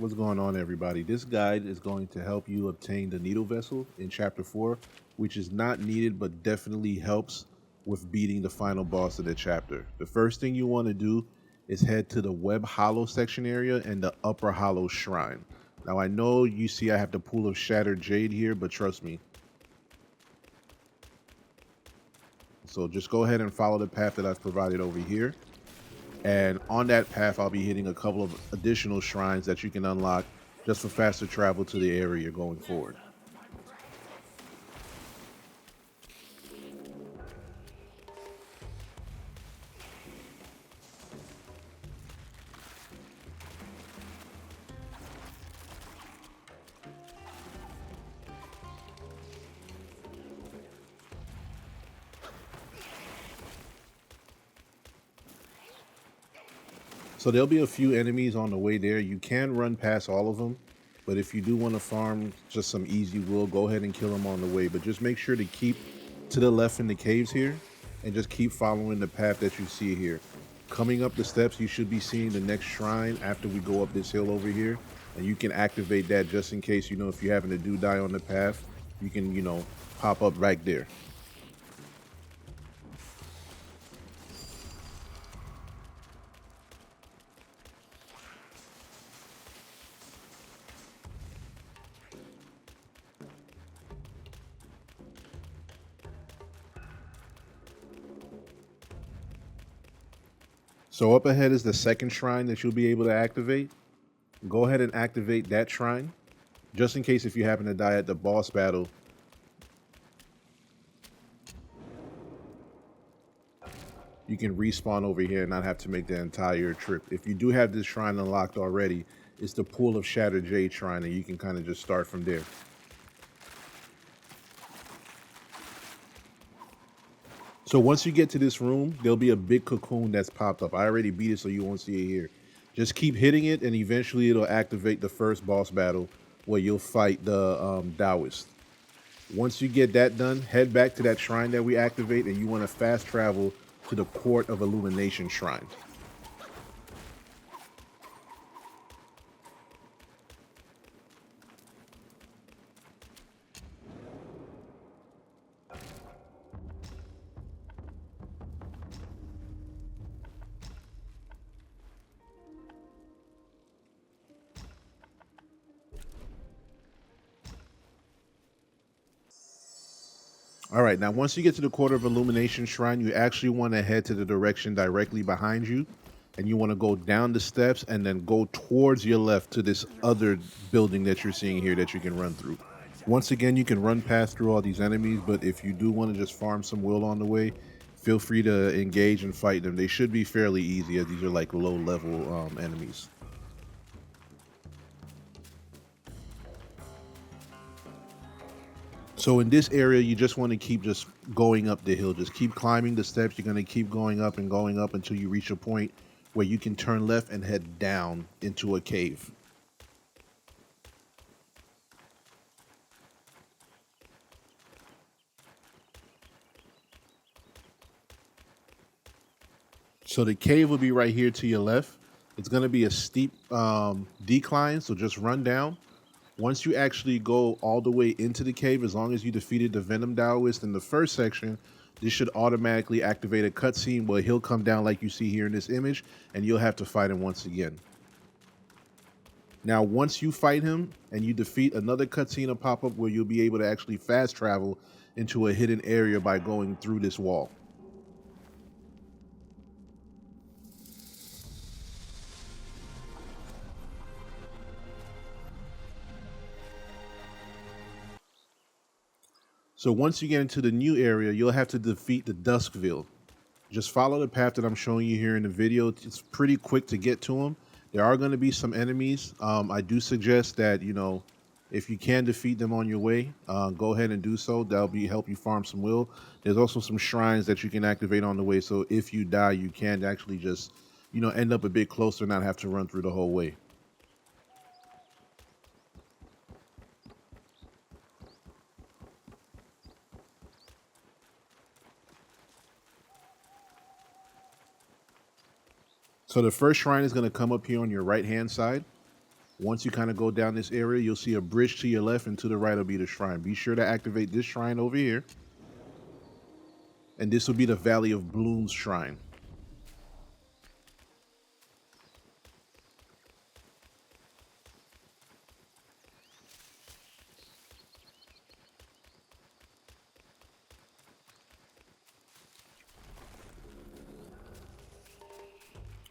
What's going on, everybody? This guide is going to help you obtain the needle vessel in chapter 4, which is not needed but definitely helps with beating the final boss of the chapter. The first thing you want to do is head to the Web Hollow section area and the Upper Hollow Shrine. Now, I know you see I have the Pool of Shattered Jade here, but trust me. So just go ahead and follow the path that I've provided over here. And on that path, I'll be hitting a couple of additional shrines that you can unlock just for faster travel to the area going forward. So there'll be a few enemies on the way there. You can run past all of them, but if you do want to farm just some easy wool, go ahead and kill them on the way. But just make sure to keep to the left in the caves here and just keep following the path that you see here. Coming up the steps, you should be seeing the next shrine after we go up this hill over here, and you can activate that just in case, if you're having to die on the path, you can, pop up right there. So up ahead is the second shrine that you'll be able to activate. Go ahead and activate that shrine, just in case if you happen to die at the boss battle. You can respawn over here and not have to make the entire trip. If you do have this shrine unlocked already, it's the Pool of Shattered Jade shrine, and you can kind of just start from there. So once you get to this room, there'll be a big cocoon that's popped up. I already beat it, so you won't see it here. Just keep hitting it, and eventually it'll activate the first boss battle where you'll fight the Daoist. Once you get that done, head back to that shrine that we activate, and you want to fast travel to the Port of Illumination Shrine. All right, now once you get to the Court of Illumination Shrine, you actually want to head to the direction directly behind you, and you want to go down the steps and then go towards your left to this other building that you're seeing here that you can run through. Once again, you can run past through all these enemies, but if you do want to just farm some will on the way, feel free to engage and fight them. They should be fairly easy, as these are like low-level enemies. So in this area, you just want to keep just going up the hill. Just keep climbing the steps. You're going to keep going up until you reach a point where you can turn left and head down into a cave. So the cave will be right here to your left. It's going to be a steep decline, so just run down. Once you actually go all the way into the cave, as long as you defeated the Venom Daoist in the first section, this should automatically activate a cutscene where he'll come down like you see here in this image, and you'll have to fight him once again. Now, once you fight him and you defeat, another cutscene will pop up where you'll be able to actually fast travel into a hidden area by going through this wall. So once you get into the new area, you'll have to defeat the Duskville. Just follow the path that I'm showing you here in the video. It's pretty quick to get to them. There are going to be some enemies. I do suggest that, if you can defeat them on your way, go ahead and do so. That'll help you farm some will. There's also some shrines that you can activate on the way. So if you die, you can actually just, end up a bit closer and not have to run through the whole way. So the first shrine is going to come up here on your right hand side. Once you kind of go down this area, you'll see a bridge to your left, and to the right will be the shrine. Be sure to activate this shrine over here. And this will be the Valley of Blooms shrine.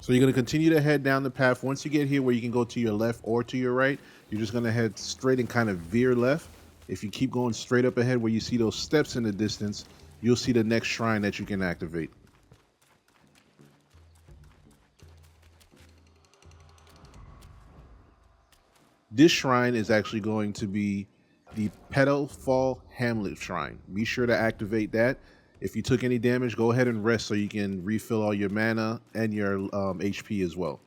So you're going to continue to head down the path. Once you get here where you can go to your left or to your right, you're just going to head straight and kind of veer left. If you keep going straight up ahead where you see those steps in the distance, you'll see the next shrine that you can activate. This shrine is actually going to be the Petalfall Hamlet Shrine. Be sure to activate that. If you took any damage, go ahead and rest so you can refill all your mana and your HP as well.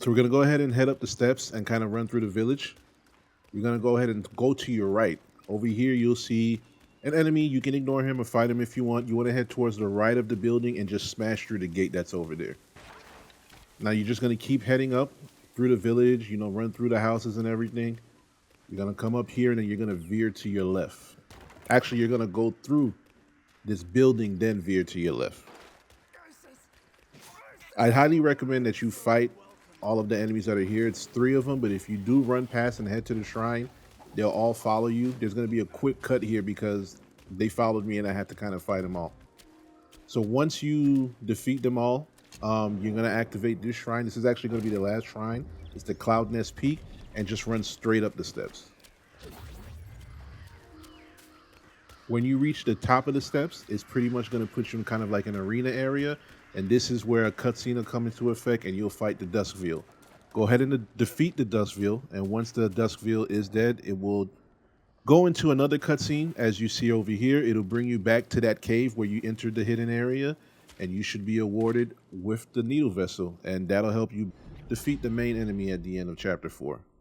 So we're going to go ahead and head up the steps and kind of run through the village. You're going to go ahead and go to your right. Over here, you'll see an enemy. You can ignore him or fight him if you want. You want to head towards the right of the building and just smash through the gate that's over there. Now you're just going to keep heading up through the village, run through the houses and everything. You're going to come up here and then you're going to veer to your left. Actually, you're going to go through this building, then veer to your left. I highly recommend that you fight all of the enemies that are here. It's 3 of them, but if you do run past and head to the shrine, they'll all follow you. There's going to be a quick cut here because they followed me and I had to kind of fight them all. So once you defeat them all, you're going to activate this shrine. This is actually going to be the last shrine. It's the Cloud Nest Peak, and just run straight up the steps. When you reach the top of the steps, it's pretty much going to put you in kind of like an arena area, and this is where a cutscene will come into effect and you'll fight the Duskveil. Go ahead and defeat the Duskveil, and once the Duskveil is dead, it will go into another cutscene. As you see over here, it'll bring you back to that cave where you entered the hidden area, and you should be awarded with the Needle Vessel, and that'll help you defeat the main enemy at the end of Chapter 4.